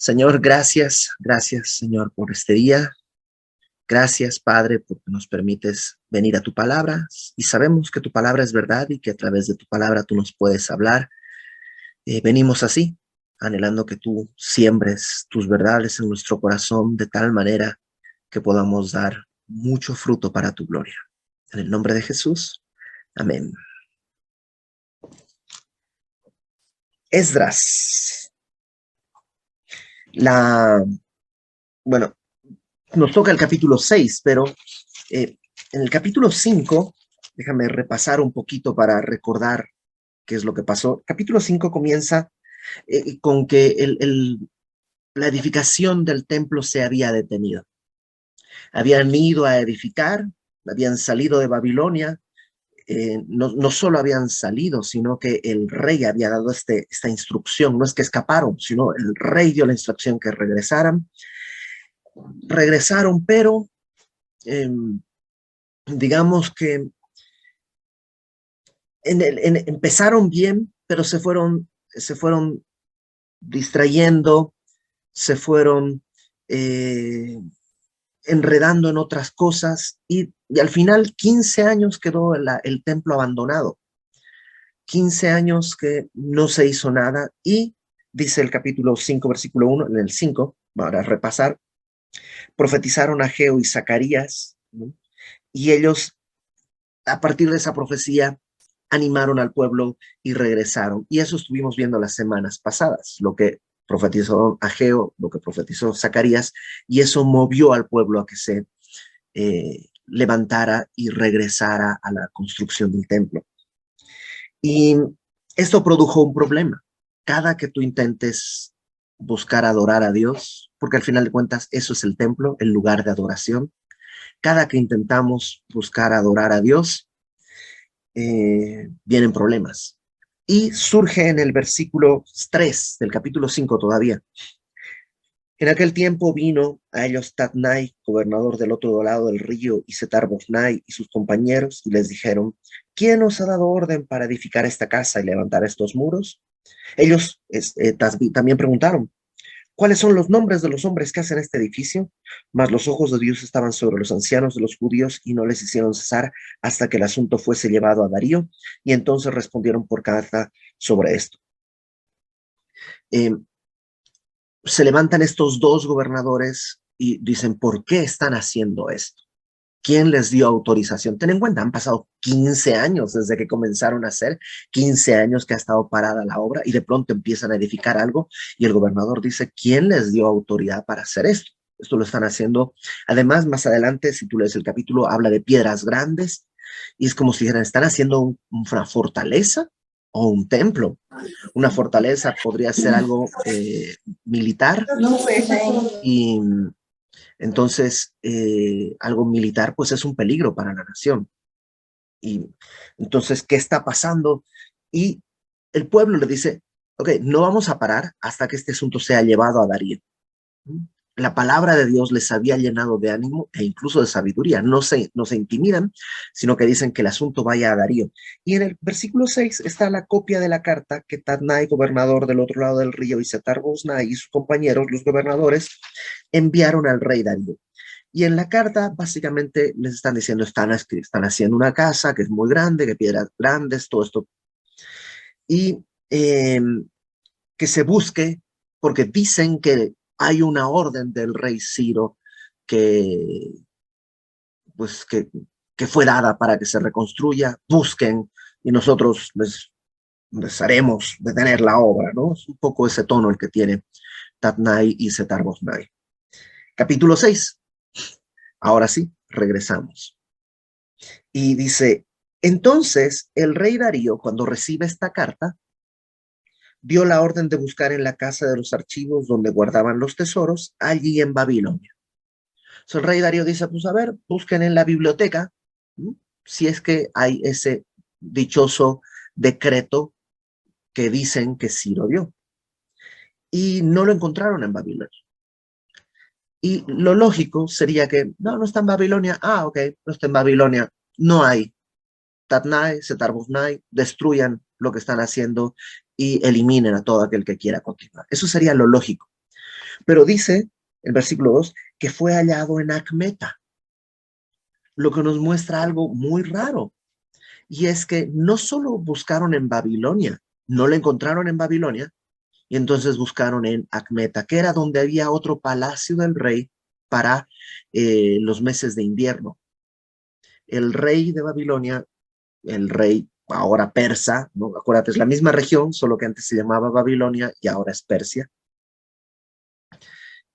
Señor, gracias, Señor, por este día. Gracias, Padre, porque nos permites venir a tu palabra y sabemos que tu palabra es verdad y que a través de tu palabra tú nos puedes hablar. Venimos así, anhelando que tú siembres tus verdades en nuestro corazón de tal manera que podamos dar mucho fruto para tu gloria. En el nombre de Jesús, amén. Esdras. Bueno, nos toca el capítulo 6, pero en el capítulo 5, déjame repasar un poquito para recordar qué es lo que pasó. Capítulo 5 comienza con que la edificación del templo se había detenido. Habían ido a edificar, habían salido de Babilonia, no solo habían salido, sino que el rey había dado esta instrucción. No es que escaparon, sino el rey dio la instrucción que regresaran. Regresaron, pero digamos que empezaron bien, pero se fueron distrayendo, se fueron enredando en otras cosas y al final 15 años quedó el templo abandonado. 15 años que no se hizo nada y dice el capítulo 5, versículo 1, en el 5, para repasar, profetizaron Ageo y Zacarías, ¿no? Y ellos, a partir de esa profecía, animaron al pueblo y regresaron. Y eso estuvimos viendo las semanas pasadas, lo que profetizó Ageo, lo que profetizó Zacarías, y eso movió al pueblo a que se levantara y regresara a la construcción del templo. Y esto produjo un problema. Cada que tú intentes buscar adorar a Dios, porque al final de cuentas eso es el templo, el lugar de adoración, cada que intentamos buscar adorar a Dios, vienen problemas. Y surge en el versículo 3 del capítulo 5 todavía. En aquel tiempo vino a ellos Tatnai, gobernador del otro lado del río, y Setar-Boznai y sus compañeros, y les dijeron, ¿quién os ha dado orden para edificar esta casa y levantar estos muros? Ellos también preguntaron, ¿cuáles son los nombres de los hombres que hacen este edificio? Mas los ojos de Dios estaban sobre los ancianos de los judíos y no les hicieron cesar hasta que el asunto fuese llevado a Darío, y entonces respondieron por carta sobre esto. Se levantan estos dos gobernadores y dicen, ¿por qué están haciendo esto? ¿Quién les dio autorización? Ten en cuenta, han pasado 15 años desde que comenzaron a hacer, 15 años que ha estado parada la obra y de pronto empiezan a edificar algo y el gobernador dice, ¿quién les dio autoridad para hacer esto? Esto lo están haciendo. Además, más adelante, si tú lees el capítulo, habla de piedras grandes y es como si dijeran, están haciendo una fortaleza o un templo. Una fortaleza podría ser algo militar y entonces algo militar pues es un peligro para la nación. Y entonces, ¿qué está pasando? Y el pueblo le dice, ok, no vamos a parar hasta que este asunto sea llevado a Darío. La palabra de Dios les había llenado de ánimo e incluso de sabiduría. No se intimidan, sino que dicen que el asunto vaya a Darío. Y en el versículo 6 está la copia de la carta que Tatnai, gobernador del otro lado del río, y Setar-Boznai y sus compañeros, los gobernadores, enviaron al rey Darío. Y en la carta básicamente les están diciendo, están haciendo una casa que es muy grande, que piedras grandes, todo esto. Y que se busque, porque dicen que hay una orden del rey Ciro que, pues, que fue dada para que se reconstruya, busquen y nosotros les haremos detener la obra, ¿no? Es un poco ese tono el que tiene Tatnai y Setar-Boznai. Capítulo 6. Ahora sí, regresamos. Y dice, entonces el rey Darío, cuando recibe esta carta, dio la orden de buscar en la casa de los archivos donde guardaban los tesoros, allí en Babilonia. So, el rey Darío dice, pues a ver, busquen en la biblioteca, ¿no? Si es que hay ese dichoso decreto que dicen que Ciro dio. Y no lo encontraron en Babilonia. Y lo lógico sería que, no está en Babilonia. Ah, ok, no está en Babilonia. No hay. Tatnai, Setar-Boznai, destruyan lo que están haciendo y eliminen a todo aquel que quiera continuar. Eso sería lo lógico. Pero dice el versículo 2 que fue hallado en Acmeta, lo que nos muestra algo muy raro. Y es que no solo buscaron en Babilonia, no lo encontraron en Babilonia, y entonces buscaron en Acmeta, que era donde había otro palacio del rey para los meses de invierno. El rey de Babilonia, el rey ahora persa, ¿no? Acuérdate, es la misma región, solo que antes se llamaba Babilonia y ahora es Persia.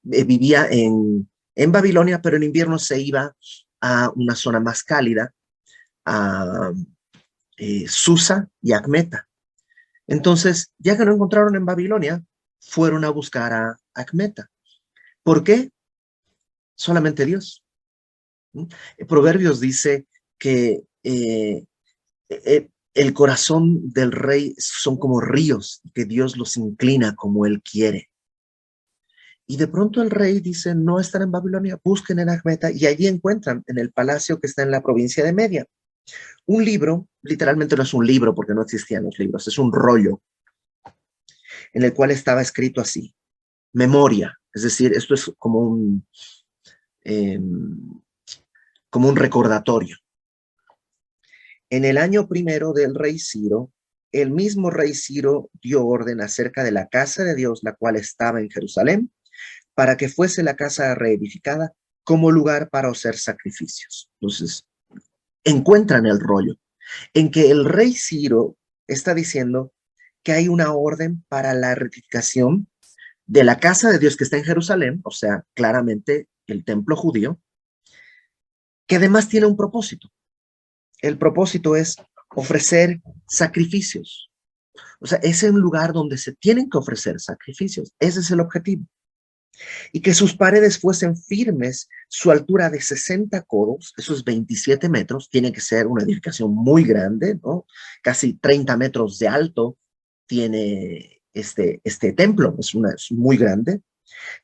Vivía en Babilonia, pero en invierno se iba a una zona más cálida, a Susa y Acmeta. Entonces, ya que no encontraron en Babilonia, fueron a buscar a Acmeta. ¿Por qué? Solamente Dios. Proverbios dice que el corazón del rey son como ríos, que Dios los inclina como él quiere. Y de pronto el rey dice, no están en Babilonia, busquen en Acmeta, y allí encuentran en el palacio que está en la provincia de Media. Un libro, literalmente no es un libro porque no existían los libros, es un rollo en el cual estaba escrito así, memoria, es decir, esto es eh, como un recordatorio. En el año primero del rey Ciro, el mismo rey Ciro dio orden acerca de la casa de Dios, la cual estaba en Jerusalén, para que fuese la casa reedificada como lugar para hacer sacrificios. Entonces, encuentran el rollo en que el rey Ciro está diciendo que hay una orden para la reedificación de la casa de Dios que está en Jerusalén, o sea, claramente el templo judío, que además tiene un propósito. El propósito es ofrecer sacrificios. O sea, es un lugar donde se tienen que ofrecer sacrificios. Ese es el objetivo. Y que sus paredes fuesen firmes, su altura de 60 codos, eso es 27 metros, tiene que ser una edificación muy grande, ¿no? Casi 30 metros de alto tiene este templo, es muy grande.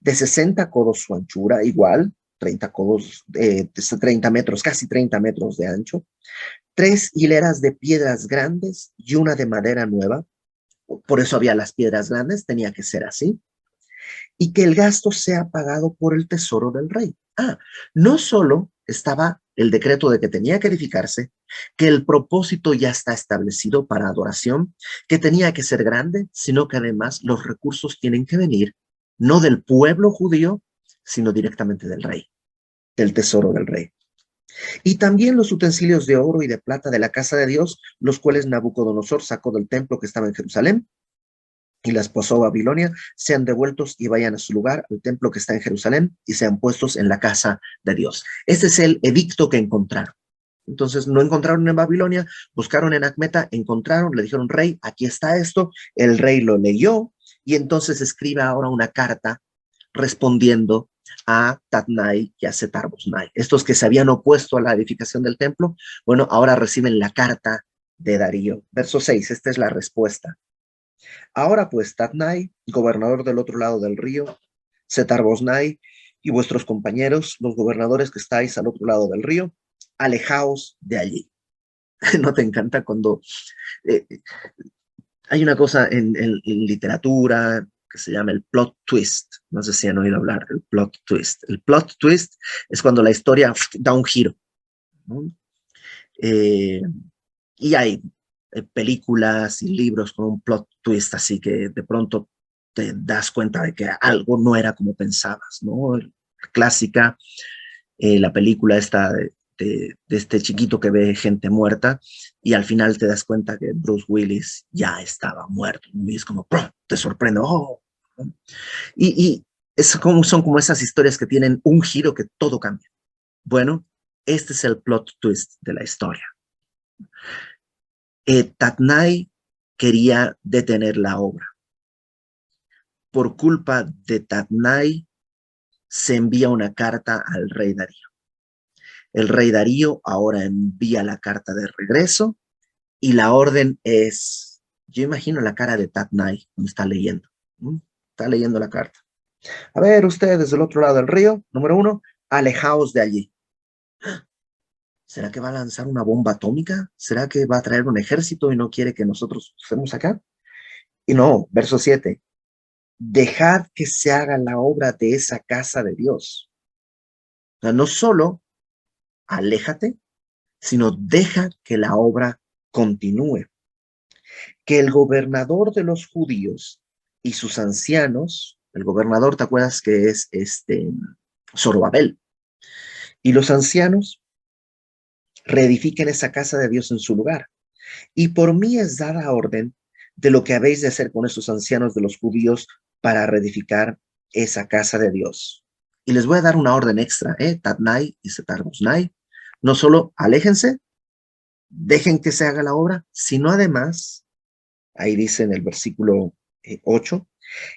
De 60 codos su anchura, igual, 30 codos, 30 metros, casi 30 metros de ancho. 3 hileras de piedras grandes y una de madera nueva. Por eso había las piedras grandes, tenía que ser así. Y que el gasto sea pagado por el tesoro del rey. No solo estaba el decreto de que tenía que edificarse, que el propósito ya está establecido para adoración, que tenía que ser grande, sino que además los recursos tienen que venir no del pueblo judío, sino directamente del rey, del tesoro del rey. Y también los utensilios de oro y de plata de la casa de Dios, los cuales Nabucodonosor sacó del templo que estaba en Jerusalén y las pasó a Babilonia, sean devueltos y vayan a su lugar, al templo que está en Jerusalén, y sean puestos en la casa de Dios. Este es el edicto que encontraron. Entonces no encontraron en Babilonia, buscaron en Acmeta, encontraron, le dijeron, rey, aquí está esto, el rey lo leyó, y entonces escribe ahora una carta respondiendo a Tatnai y a Setar-Boznai. Estos que se habían opuesto a la edificación del templo, bueno, ahora reciben la carta de Darío. Verso 6, esta es la respuesta. Ahora pues, Tatnai, gobernador del otro lado del río, Setar-Boznai y vuestros compañeros, los gobernadores que estáis al otro lado del río, alejaos de allí. ¿No te encanta cuando eh, hay una cosa en literatura que se llama el plot twist? No sé si han oído hablar del plot twist. El plot twist es cuando la historia da un giro, ¿no? Eh, y hay películas y libros con un plot twist, así que de pronto te das cuenta de que algo no era como pensabas, ¿no? Clásica, la película esta de este chiquito que ve gente muerta y al final te das cuenta que Bruce Willis ya estaba muerto, ¿no? Y es como, ¡pum!, te sorprende, ¡oh! Y son como esas historias que tienen un giro que todo cambia. Bueno, este es el plot twist de la historia. Tatnai quería detener la obra. Por culpa de Tatnai se envía una carta al rey Darío. El rey Darío ahora envía la carta de regreso y la orden es, yo imagino la cara de Tatnai cuando está leyendo. Está leyendo la carta. A ver, ustedes del otro lado del río, número 1, alejaos de allí. ¿Será que va a lanzar una bomba atómica? ¿Será que va a traer un ejército y no quiere que nosotros estemos acá? Y no, verso 7. dejad que se haga la obra de esa casa de Dios. O sea, no solo aléjate, sino deja que la obra continúe. Que el gobernador de los judíos y sus ancianos, el gobernador, ¿te acuerdas que es Zorobabel? Y los ancianos reedifiquen esa casa de Dios en su lugar. Y por mí es dada orden de lo que habéis de hacer con esos ancianos de los judíos para reedificar esa casa de Dios. Y les voy a dar una orden extra, Tatnai y Setarboznai. No solo aléjense, dejen que se haga la obra, sino además, ahí dice en el versículo 8,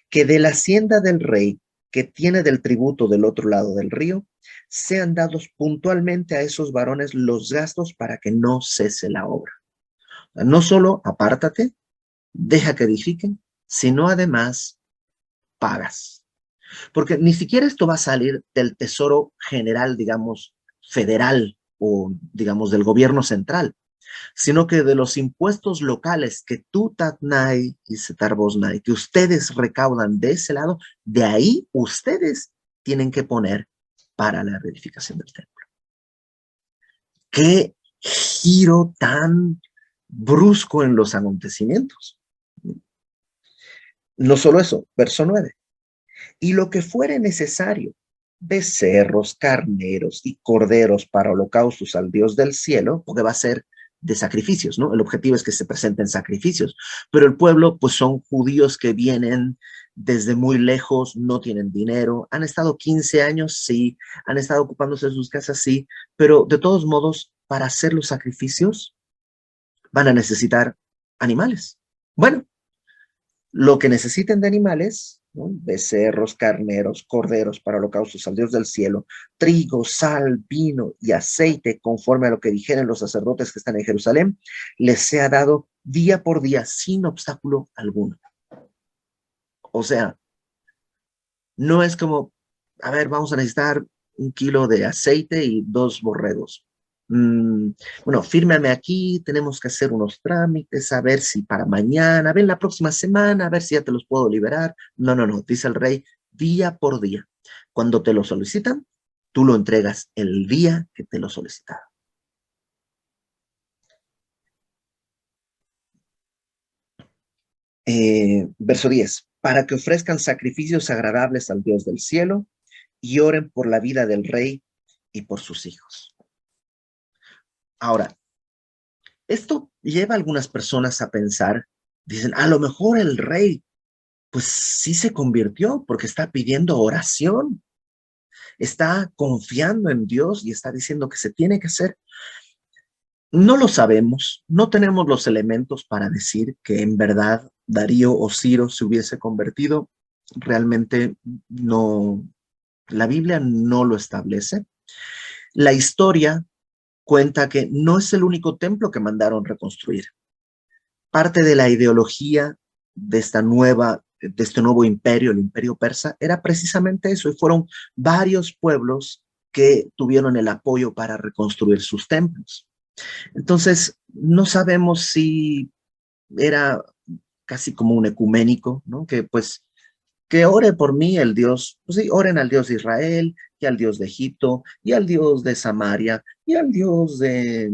que de la hacienda del rey que tiene del tributo del otro lado del río, sean dados puntualmente a esos varones los gastos para que no cese la obra. No solo apártate, deja que edifiquen, sino además pagas. Porque ni siquiera esto va a salir del tesoro general, digamos, federal o, digamos, del gobierno central, sino que de los impuestos locales que tú, Tatnai y Setarboznai, que ustedes recaudan de ese lado, de ahí ustedes tienen que poner para la reedificación del templo. ¡Qué giro tan brusco en los acontecimientos! No solo eso, verso 9. Y lo que fuere necesario, becerros, carneros y corderos para holocaustos al Dios del cielo, porque va a ser de sacrificios, ¿no? El objetivo es que se presenten sacrificios, pero el pueblo, pues son judíos que vienen desde muy lejos, no tienen dinero, han estado 15 años, sí, han estado ocupándose de sus casas, sí, pero de todos modos, para hacer los sacrificios, van a necesitar animales. Bueno, lo que necesiten de animales, ¿no? Becerros, carneros, corderos para holocaustos al Dios del cielo, trigo, sal, vino y aceite, conforme a lo que dijeren los sacerdotes que están en Jerusalén, les sea dado día por día sin obstáculo alguno. O sea, no es como, a ver, vamos a necesitar 1 kilo de aceite y 2 borregos. Bueno, fírmame aquí, tenemos que hacer unos trámites, a ver si para mañana, a ver la próxima semana, a ver si ya te los puedo liberar. No, no, no, dice el rey, día por día. Cuando te lo solicitan, tú lo entregas el día que te lo solicitaron. Verso 10, para que ofrezcan sacrificios agradables al Dios del cielo y oren por la vida del rey y por sus hijos. Ahora, esto lleva a algunas personas a pensar, dicen, a lo mejor el rey, pues sí se convirtió porque está pidiendo oración, está confiando en Dios y está diciendo que se tiene que hacer. No lo sabemos, no tenemos los elementos para decir que en verdad Darío o Ciro se hubiese convertido. Realmente no, la Biblia no lo establece. La historia cuenta que no es el único templo que mandaron reconstruir. Parte de la ideología de de este nuevo imperio, el imperio persa, era precisamente eso, y fueron varios pueblos que tuvieron el apoyo para reconstruir sus templos. Entonces, no sabemos si era casi como un ecuménico, ¿no? Que pues, que ore por mí el Dios, pues sí, oren al Dios de Israel, y al Dios de Egipto, y al Dios de Samaria, y al Dios de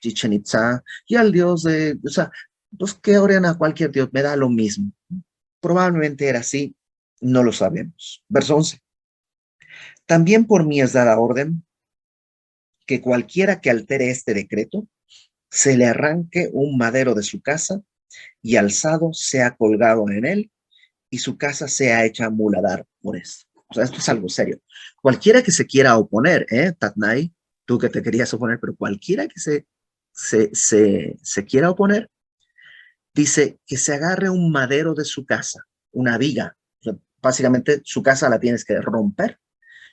Chichen Itza, y al Dios de, o sea, pues que oren a cualquier Dios, me da lo mismo. Probablemente era así, no lo sabemos. Verso 11. También por mí es dada orden que cualquiera que altere este decreto, se le arranque un madero de su casa y alzado sea colgado en él y su casa sea hecha muladar por esto. O sea, esto es algo serio. Cualquiera que se quiera oponer, Tatnai, tú que te querías oponer, pero cualquiera que se quiera oponer, dice que se agarre un madero de su casa, una viga. O sea, básicamente su casa la tienes que romper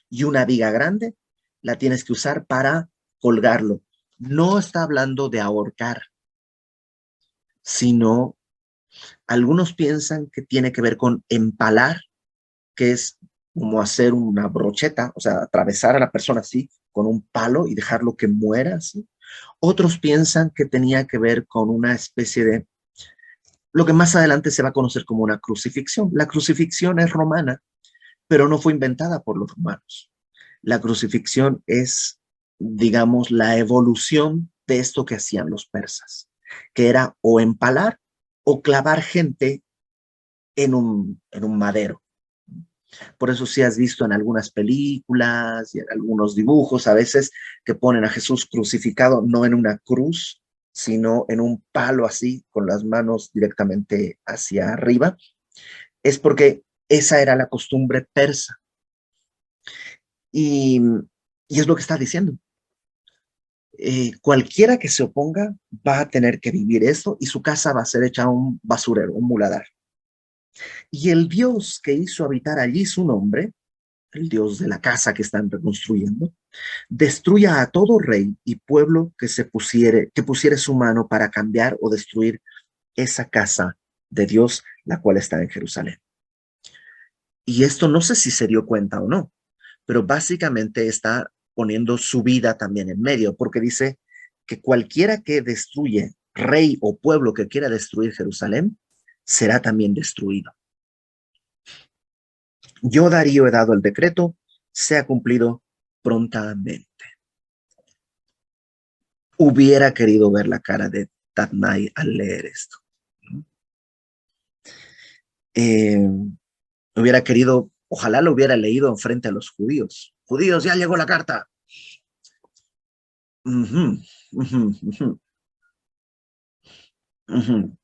y una viga grande la tienes que usar para colgarlo. No está hablando de ahorcar, sino algunos piensan que tiene que ver con empalar, que es como hacer una brocheta, o sea, atravesar a la persona así con un palo y dejarlo que muera así. Otros piensan que tenía que ver con una especie de, lo que más adelante se va a conocer como una crucifixión. La crucifixión es romana, pero no fue inventada por los romanos. La crucifixión es, digamos, la evolución de esto que hacían los persas, que era o empalar o clavar gente en un madero. Por eso sí has visto en algunas películas y en algunos dibujos a veces que ponen a Jesús crucificado no en una cruz, sino en un palo así, con las manos directamente hacia arriba. Es porque esa era la costumbre persa. Y, y es lo que está diciendo. Cualquiera que se oponga va a tener que vivir esto y su casa va a ser hecha un basurero, un muladar. Y el Dios que hizo habitar allí su nombre, el Dios de la casa que están reconstruyendo, destruya a todo rey y pueblo que pusiere su mano para cambiar o destruir esa casa de Dios, la cual está en Jerusalén. Y esto no sé si se dio cuenta o no, pero básicamente está poniendo su vida también en medio, porque dice que cualquiera que destruye, rey o pueblo que quiera destruir Jerusalén, será también destruido. Yo, Darío, he dado el decreto, sea cumplido prontamente. Hubiera querido ver la cara de Tatnai al leer esto. Eh, Hubiera querido, ojalá lo hubiera leído en frente a los judíos. Judíos, ya llegó la carta. Uh -huh, uh -huh, uh -huh, uh -huh.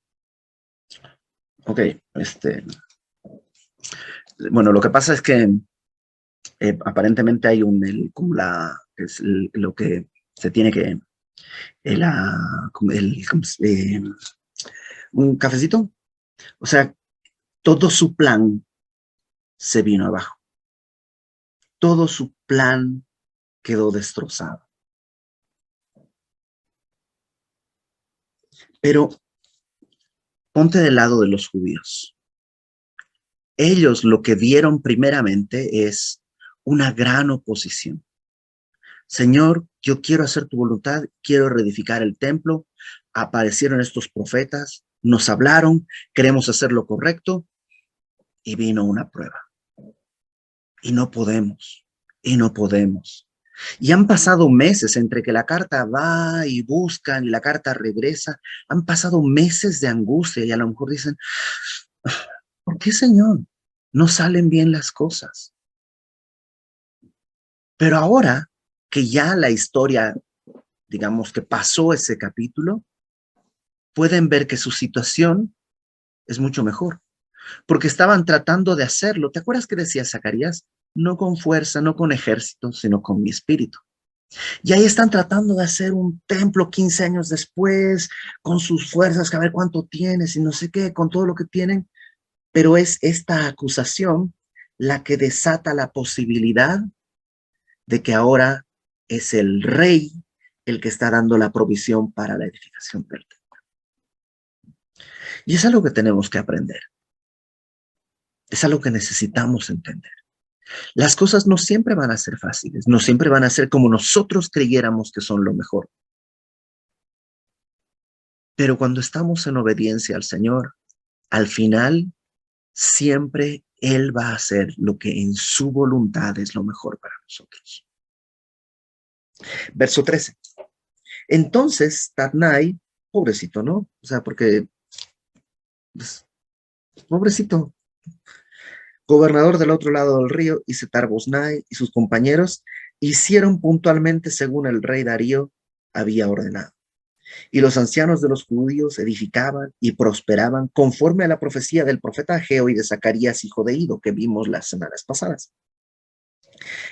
Ok, bueno, lo que pasa es que aparentemente hay como lo que se tiene que, un cafecito, o sea, todo su plan se vino abajo, todo su plan quedó destrozado. Pero ponte del lado de los judíos. Ellos lo que vieron primeramente es una gran oposición. Señor, yo quiero hacer tu voluntad, quiero reedificar el templo. Aparecieron estos profetas, nos hablaron, queremos hacer lo correcto y vino una prueba. Y no podemos, y no podemos. Y han pasado meses entre que la carta va y buscan y la carta regresa. Han pasado meses de angustia y a lo mejor dicen, ¿por qué, Señor? No salen bien las cosas. Pero ahora que ya la historia, digamos que pasó ese capítulo, pueden ver que su situación es mucho mejor, porque estaban tratando de hacerlo. ¿Te acuerdas que decía Zacarías? No con fuerza, no con ejército, sino con mi espíritu. Y ahí están tratando de hacer un templo 15 años después, con sus fuerzas, a ver cuánto tienes y no sé qué, con todo lo que tienen. Pero es esta acusación la que desata la posibilidad de que ahora es el rey el que está dando la provisión para la edificación del templo. Y es algo que tenemos que aprender. Es algo que necesitamos entender. Las cosas no siempre van a ser fáciles, no siempre van a ser como nosotros creyéramos que son lo mejor. Pero cuando estamos en obediencia al Señor, al final siempre Él va a hacer lo que en su voluntad es lo mejor para nosotros. Verso 13. Entonces, Tatnai, pobrecito, ¿no? O sea, porque, pues, pobrecito, gobernador del otro lado del río, y Setar-Boznai y sus compañeros hicieron puntualmente según el rey Darío había ordenado. Y los ancianos de los judíos edificaban y prosperaban conforme a la profecía del profeta Ageo y de Zacarías, hijo de Ido, que vimos las semanas pasadas.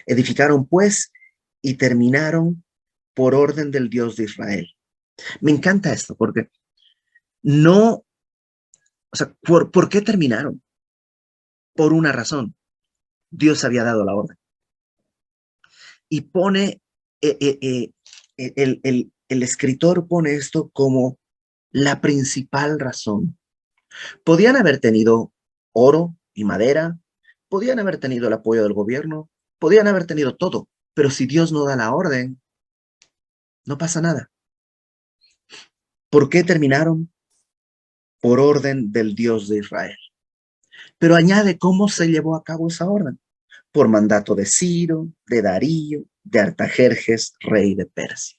Edificaron pues y terminaron por orden del Dios de Israel. Me encanta esto porque no, o sea, ¿por qué terminaron? Por una razón. Dios había dado la orden. Y pone, el escritor pone esto como la principal razón. Podían haber tenido oro y madera, podían haber tenido el apoyo del gobierno, podían haber tenido todo, pero si Dios no da la orden, no pasa nada. ¿Por qué terminaron? por orden del Dios de Israel. Pero añade cómo se llevó a cabo esa orden. Por mandato de Ciro, de Darío, de Artajerjes, rey de Persia.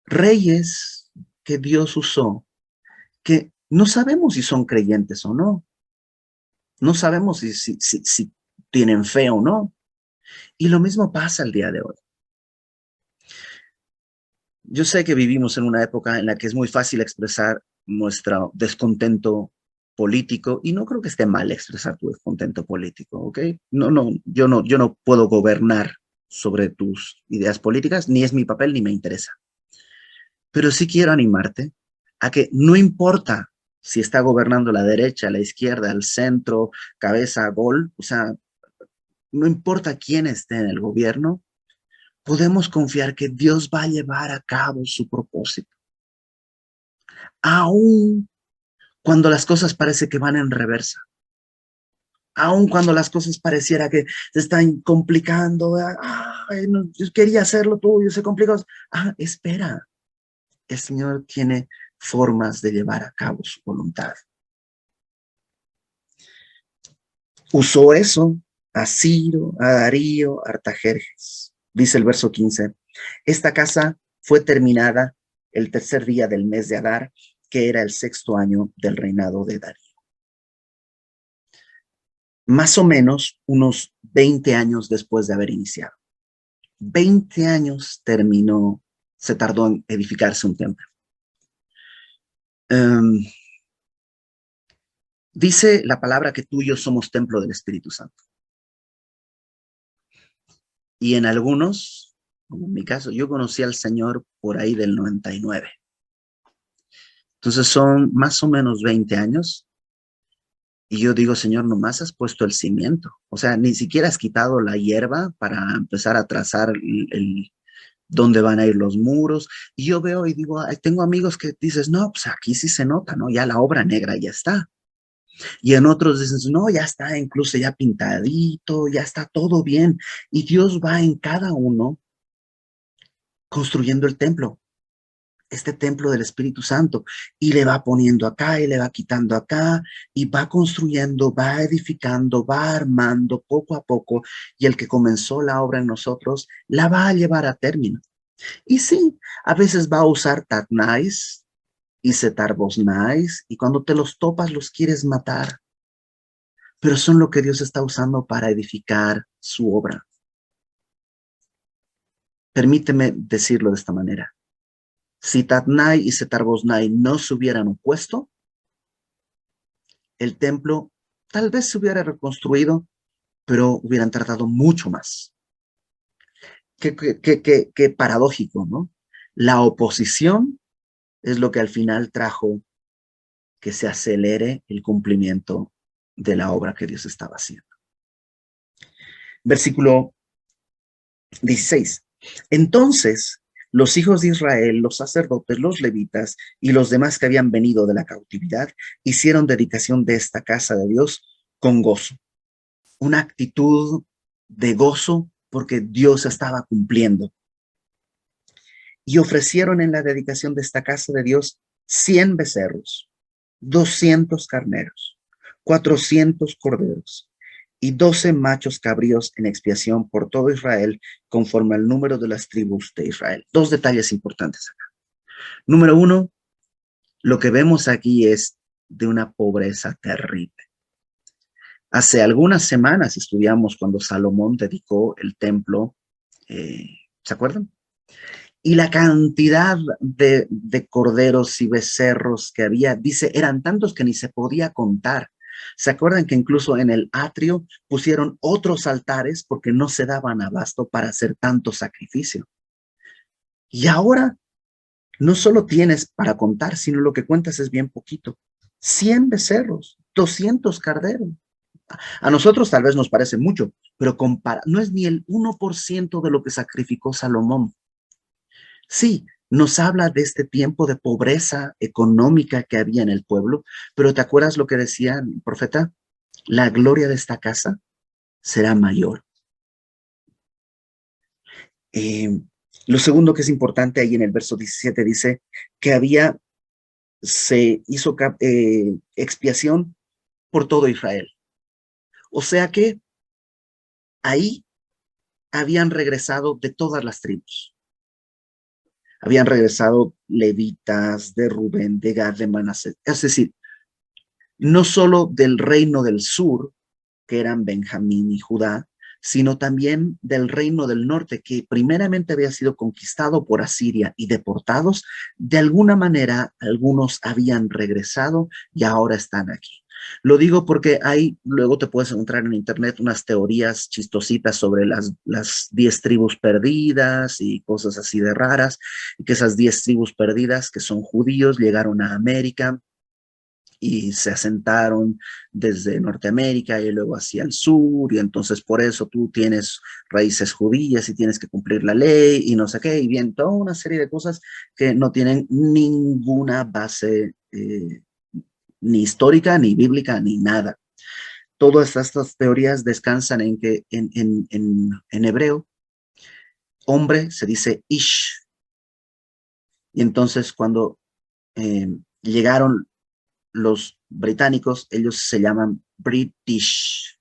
Reyes que Dios usó, que no sabemos si son creyentes o no. No sabemos si tienen fe o no. Y lo mismo pasa el día de hoy. Yo sé que vivimos en una época en la que es muy fácil expresar nuestro descontento político y no creo que esté mal expresar tu descontento político, ¿ok? Yo no puedo gobernar sobre tus ideas políticas, ni es mi papel ni me interesa. Pero sí quiero animarte a que no importa si está gobernando la derecha, la izquierda, el centro, cabeza, gol, o sea, no importa quién esté en el gobierno, podemos confiar que Dios va a llevar a cabo su propósito. Aún cuando las cosas parece que van en reversa, aún cuando las cosas pareciera que se están complicando, ay, no, yo quería hacerlo tuyo, se complicó. Espera, el Señor tiene formas de llevar a cabo su voluntad. Usó eso a Ciro, a Darío, a Artajerjes. Dice el verso 15, esta casa fue terminada el tercer día del mes de Adar, que era el sexto año del reinado de Darío. Más o menos unos 20 años después de haber iniciado. 20 años se tardó en edificarse un templo. Dice la palabra que tú y yo somos templo del Espíritu Santo. Y en algunos, como en mi caso, yo conocí al Señor por ahí del 99. Entonces son más o menos 20 años. Y yo digo, Señor, nomás has puesto el cimiento. O sea, ni siquiera has quitado la hierba para empezar a trazar dónde van a ir los muros. Y yo veo y digo, tengo amigos que dices, no, pues aquí sí se nota, ¿no? Ya la obra negra ya está. Y en otros dices, no, ya está incluso ya pintadito, ya está todo bien. Y Dios va en cada uno construyendo el templo, este templo del Espíritu Santo, y le va poniendo acá y le va quitando acá, y va construyendo, va edificando, va armando poco a poco, y el que comenzó la obra en nosotros, la va a llevar a término. Y sí, a veces va a usar Tatnais y Setarbosnais, y cuando te los topas los quieres matar, pero son lo que Dios está usando para edificar su obra. Permíteme decirlo de esta manera. Si Tatnai y Setarbosnai no se hubieran opuesto, el templo tal vez se hubiera reconstruido, pero hubieran tardado mucho más. Qué paradójico, ¿no? La oposición es lo que al final trajo que se acelere el cumplimiento de la obra que Dios estaba haciendo. Versículo 16. Entonces, los hijos de Israel, los sacerdotes, los levitas y los demás que habían venido de la cautividad, hicieron dedicación de esta casa de Dios con gozo. Una actitud de gozo porque Dios estaba cumpliendo. Y ofrecieron en la dedicación de esta casa de Dios 100 becerros, 200 carneros, 400 corderos y 12 machos cabríos en expiación por todo Israel, conforme al número de las tribus de Israel. Dos detalles importantes acá. Número uno, lo que vemos aquí es de una pobreza terrible. Hace algunas semanas estudiamos cuando Salomón dedicó el templo, ¿se acuerdan? Y la cantidad de corderos y becerros que había, dice, eran tantos que ni se podía contar. ¿Se acuerdan que incluso en el atrio pusieron otros altares porque no se daban abasto para hacer tanto sacrificio? Y ahora no solo tienes para contar, sino lo que cuentas es bien poquito. 100 becerros, 200 carneros. A nosotros tal vez nos parece mucho, pero no es ni el 1% de lo que sacrificó Salomón. Sí, nos habla de este tiempo de pobreza económica que había en el pueblo, pero ¿te acuerdas lo que decía el profeta? La gloria de esta casa será mayor. Eh, lo segundo que es importante ahí en el verso 17 dice que había se hizo expiación por todo Israel. O sea que ahí habían regresado de todas las tribus. Habían regresado levitas de Rubén, de Gad, de Manasés. Es decir, no solo del reino del sur, que eran Benjamín y Judá, sino también del reino del norte, que primeramente había sido conquistado por Asiria y deportados. De alguna manera, algunos habían regresado y ahora están aquí. Lo digo porque luego te puedes encontrar en internet unas teorías chistositas sobre las 10 tribus perdidas y cosas así de raras, y que esas 10 tribus perdidas, que son judíos, llegaron a América y se asentaron desde Norteamérica y luego hacia el sur, y entonces por eso tú tienes raíces judías y tienes que cumplir la ley y no sé qué, y bien, toda una serie de cosas que no tienen ninguna base ni histórica, ni bíblica, ni nada. Todas estas teorías descansan en que en hebreo, hombre se dice ish, y entonces cuando llegaron los británicos, ellos se llaman British.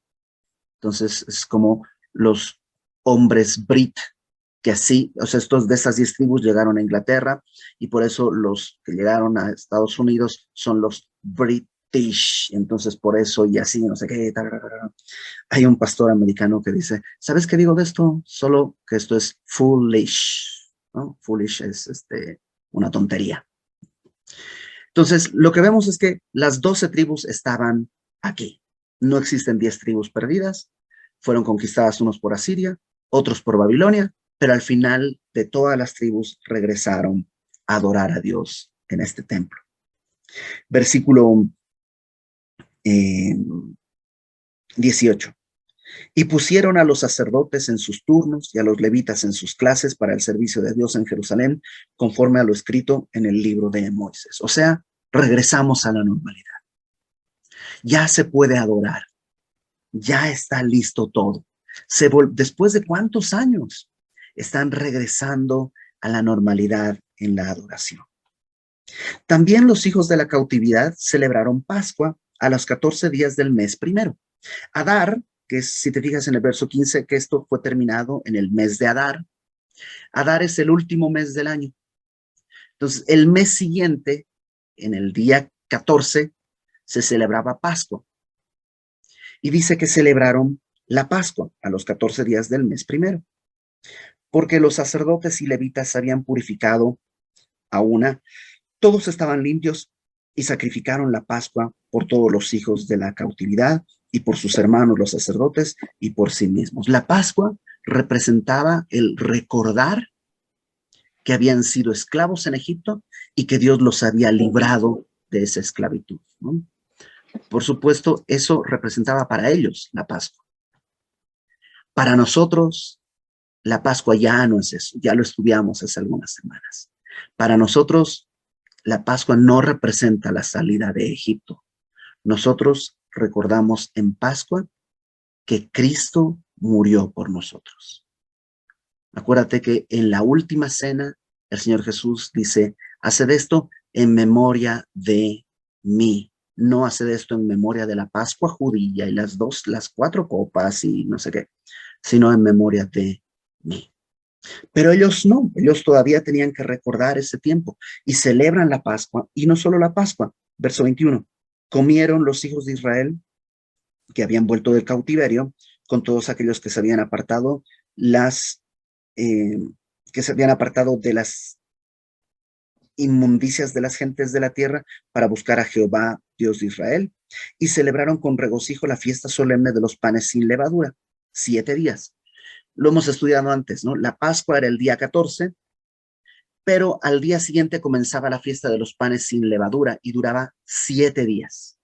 Entonces es como los hombres Brit, que así, o sea, estos de esas 10 tribus llegaron a Inglaterra y por eso los que llegaron a Estados Unidos son los British. Entonces por eso y así, no sé qué. Hay un pastor americano que dice, ¿sabes qué digo de esto? Solo que esto es foolish, ¿no? Foolish es una tontería. Entonces, lo que vemos es que las 12 tribus estaban aquí. No existen 10 tribus perdidas. Fueron conquistadas unos por Asiria, otros por Babilonia, pero al final de todas las tribus regresaron a adorar a Dios en este templo. Versículo 18. Y pusieron a los sacerdotes en sus turnos y a los levitas en sus clases para el servicio de Dios en Jerusalén, conforme a lo escrito en el libro de Moisés. O sea, regresamos a la normalidad. Ya se puede adorar. Ya está listo todo. Después de cuántos años están regresando a la normalidad en la adoración. También los hijos de la cautividad celebraron Pascua a los 14 días del mes primero. Adar, que es, si te fijas en el verso 15, que esto fue terminado en el mes de Adar. Adar es el último mes del año. Entonces, el mes siguiente, en el día 14, se celebraba Pascua. Y dice que celebraron la Pascua a los 14 días del mes primero, porque los sacerdotes y levitas habían purificado a una, todos estaban limpios y sacrificaron la Pascua por todos los hijos de la cautividad y por sus hermanos los sacerdotes y por sí mismos. La Pascua representaba el recordar que habían sido esclavos en Egipto y que Dios los había librado de esa esclavitud, ¿no? Por supuesto, eso representaba para ellos la Pascua. Para nosotros, la Pascua ya no es eso, ya lo estudiamos hace algunas semanas. Para nosotros, la Pascua no representa la salida de Egipto. Nosotros recordamos en Pascua que Cristo murió por nosotros. Acuérdate que en la última cena, el Señor Jesús dice, haced esto en memoria de mí. No haced esto en memoria de la Pascua judía y las 4 copas y no sé qué, sino en memoria de mí. Pero ellos no, ellos todavía tenían que recordar ese tiempo y celebran la Pascua, y no solo la Pascua. Verso 21, comieron los hijos de Israel que habían vuelto del cautiverio con todos aquellos que se habían apartado que se habían apartado de las inmundicias de las gentes de la tierra para buscar a Jehová, Dios de Israel, y celebraron con regocijo la fiesta solemne de los panes sin levadura, 7 días. Lo hemos estudiado antes, ¿no? La Pascua era el día 14, pero al día siguiente comenzaba la fiesta de los panes sin levadura y duraba 7 días.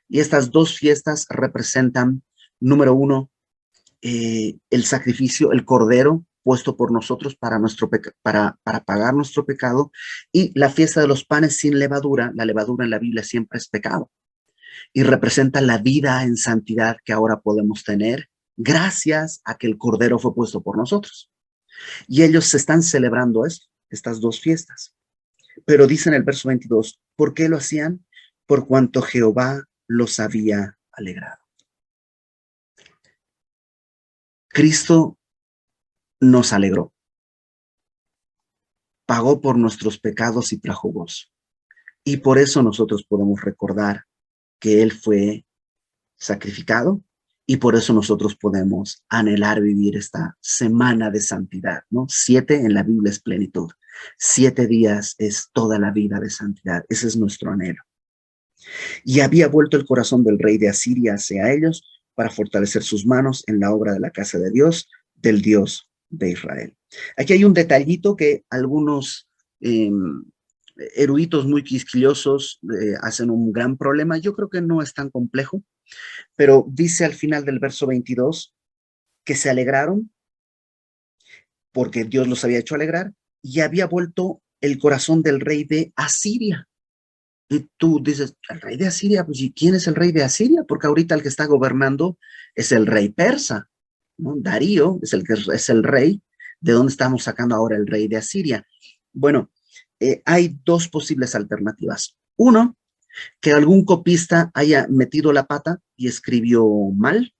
Y estas dos fiestas representan, número 1, el sacrificio, el cordero puesto por nosotros para pagar nuestro pecado, y la fiesta de los panes sin levadura. La levadura en la Biblia siempre es pecado y representa la vida en santidad que ahora podemos tener gracias a que el cordero fue puesto por nosotros. Y ellos se están celebrando esto, estas dos fiestas. Pero dice en el verso 22, ¿por qué lo hacían? Por cuanto Jehová los había alegrado. Cristo nos alegró, pagó por nuestros pecados y trajo gozo. Y por eso nosotros podemos recordar que Él fue sacrificado y por eso nosotros podemos anhelar vivir esta semana de santidad, ¿no? 7 en la Biblia es plenitud. 7 días es toda la vida de santidad. Ese es nuestro anhelo. Y había vuelto el corazón del rey de Asiria hacia ellos para fortalecer sus manos en la obra de la casa de Dios, del Dios de Israel. Aquí hay un detallito que algunos eruditos muy quisquillosos hacen un gran problema. Yo creo que no es tan complejo, pero dice al final del verso 22 que se alegraron porque Dios los había hecho alegrar y había vuelto el corazón del rey de Asiria. Y tú dices, ¿el rey de Asiria? Pues, ¿y quién es el rey de Asiria? Porque ahorita el que está gobernando es el rey persa, ¿no? Darío es el que es el rey. ¿De dónde estamos sacando ahora el rey de Asiria? Bueno, hay dos posibles alternativas. Uno, que algún copista haya metido la pata y escribió mal.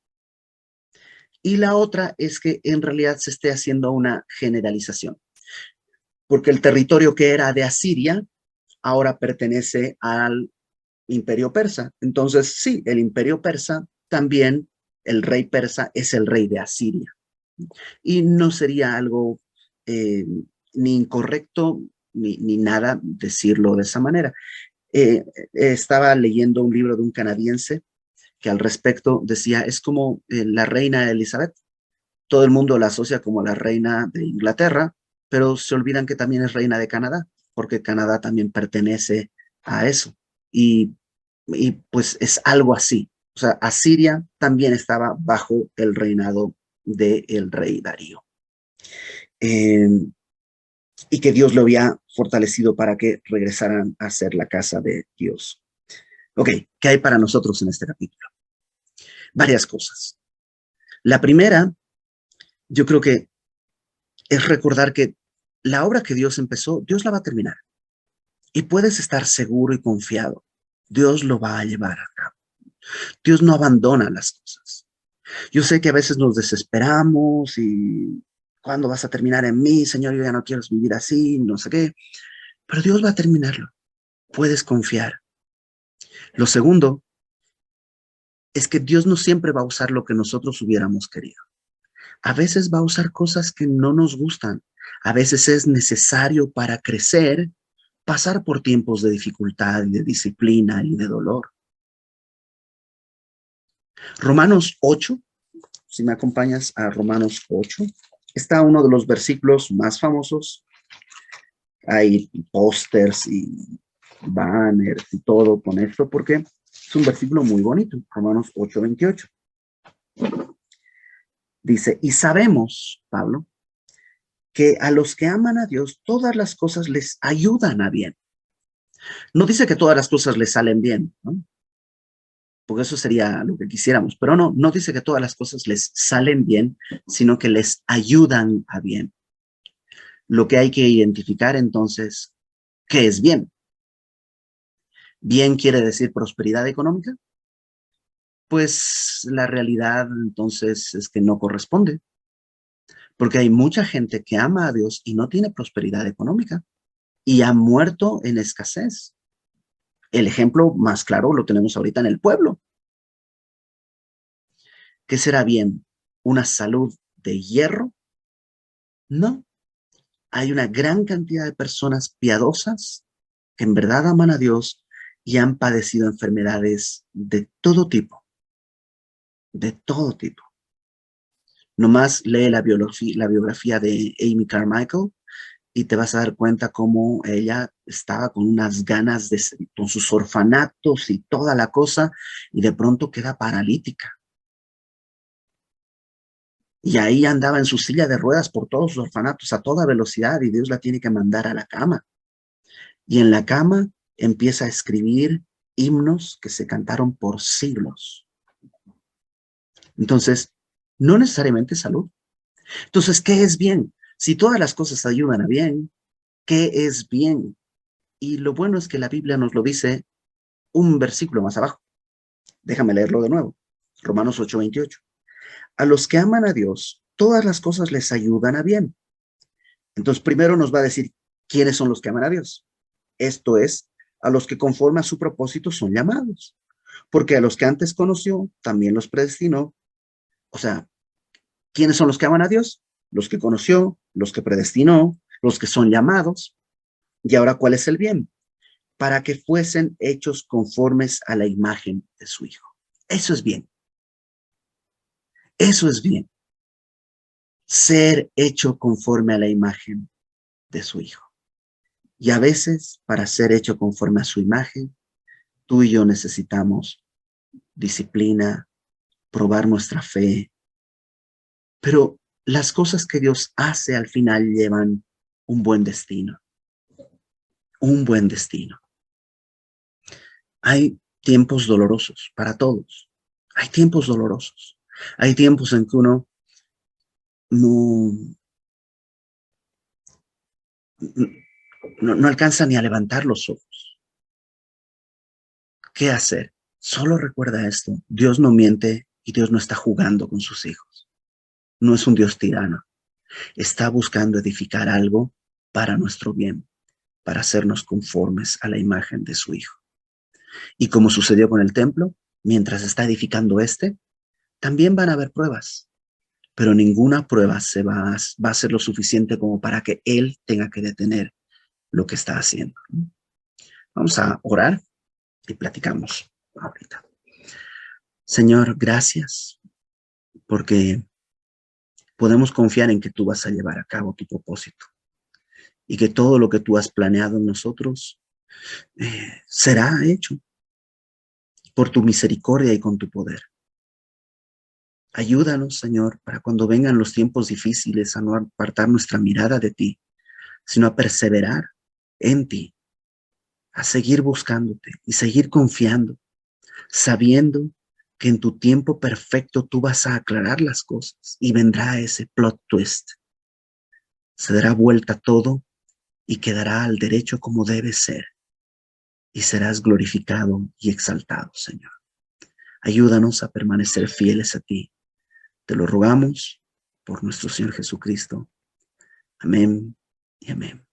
Y la otra es que en realidad se esté haciendo una generalización, porque el territorio que era de Asiria ahora pertenece al imperio persa. Entonces, sí, el imperio persa también, el rey persa es el rey de Asiria. Y no sería algo eh, ni incorrecto ni nada decirlo de esa manera. Estaba leyendo un libro de un canadiense que al respecto decía, es como la reina Elizabeth. Todo el mundo la asocia como la reina de Inglaterra, pero se olvidan que también es reina de Canadá, porque Canadá también pertenece a eso. Y, y pues es algo así. O sea, Asiria también estaba bajo el reinado del rey Darío. Eh, y que Dios lo había fortalecido para que regresaran a ser la casa de Dios. Ok, ¿qué hay para nosotros en este capítulo? Varias cosas. La primera, yo creo que es recordar que la obra que Dios empezó, Dios la va a terminar. Y puedes estar seguro y confiado. Dios lo va a llevar a cabo. Dios no abandona las cosas. Yo sé que a veces nos desesperamos y ¿cuándo vas a terminar en mí? Señor, yo ya no quiero vivir así, no sé qué. Pero Dios va a terminarlo. Puedes confiar. Lo segundo es que Dios no siempre va a usar lo que nosotros hubiéramos querido. A veces va a usar cosas que no nos gustan. A veces es necesario para crecer pasar por tiempos de dificultad y de disciplina y de dolor. Romanos 8, si me acompañas a Romanos 8, está uno de los versículos más famosos. Hay pósters y banners y todo con esto porque es un versículo muy bonito. Romanos 8:28. Dice, y sabemos, Pablo, que a los que aman a Dios, todas las cosas les ayudan a bien. No dice que todas las cosas les salen bien, ¿no? Porque eso sería lo que quisiéramos, pero no, no dice que todas las cosas les salen bien, sino que les ayudan a bien. Lo que hay que identificar entonces, ¿qué es bien? ¿Bien quiere decir prosperidad económica? Pues la realidad entonces es que no corresponde, porque hay mucha gente que ama a Dios y no tiene prosperidad económica y ha muerto en escasez. El ejemplo más claro lo tenemos ahorita en el pueblo. ¿Qué será bien? ¿Una salud de hierro? No. Hay una gran cantidad de personas piadosas que en verdad aman a Dios y han padecido enfermedades de todo tipo. Nomás lee la biografía de Amy Carmichael y te vas a dar cuenta cómo ella estaba con unas ganas con sus orfanatos y toda la cosa, y de pronto queda paralítica. Y ahí andaba en su silla de ruedas por todos los orfanatos a toda velocidad y Dios la tiene que mandar a la cama. Y en la cama empieza a escribir himnos que se cantaron por siglos. Entonces, no necesariamente salud. Entonces, ¿qué es bien? Si todas las cosas ayudan a bien, ¿qué es bien? Y lo bueno es que la Biblia nos lo dice un versículo más abajo. Déjame leerlo de nuevo. Romanos 8:28. A los que aman a Dios, todas las cosas les ayudan a bien. Entonces, primero nos va a decir quiénes son los que aman a Dios. Esto es, a los que conforme a su propósito son llamados. Porque a los que antes conoció, también los predestinó. O sea, ¿quiénes son los que aman a Dios? Los que conoció, los que predestinó, los que son llamados. Y ahora, ¿cuál es el bien? Para que fuesen hechos conformes a la imagen de su Hijo. Eso es bien. Eso es bien. Ser hecho conforme a la imagen de su Hijo. Y a veces, para ser hecho conforme a su imagen, tú y yo necesitamos disciplina, probar nuestra fe, pero las cosas que Dios hace al final llevan un buen destino, un buen destino. Hay tiempos dolorosos para todos, hay tiempos dolorosos, hay tiempos en que uno no, no alcanza ni a levantar los ojos. ¿Qué hacer? Solo recuerda esto, Dios no miente y Dios no está jugando con sus hijos. No es un Dios tirano. Está buscando edificar algo para nuestro bien, para hacernos conformes a la imagen de su Hijo. Y como sucedió con el templo, mientras está edificando también van a haber pruebas, pero ninguna prueba va a ser lo suficiente como para que Él tenga que detener lo que está haciendo. Vamos a orar y platicamos ahorita. Señor, gracias porque podemos confiar en que tú vas a llevar a cabo tu propósito y que todo lo que tú has planeado en nosotros será hecho por tu misericordia y con tu poder. Ayúdanos, Señor, para cuando vengan los tiempos difíciles a no apartar nuestra mirada de ti, sino a perseverar en ti, a seguir buscándote y seguir confiando, sabiendo que en tu tiempo perfecto tú vas a aclarar las cosas y vendrá ese plot twist. Se dará vuelta todo y quedará al derecho como debe ser y serás glorificado y exaltado, Señor. Ayúdanos a permanecer fieles a ti. Te lo rogamos por nuestro Señor Jesucristo. Amén y amén.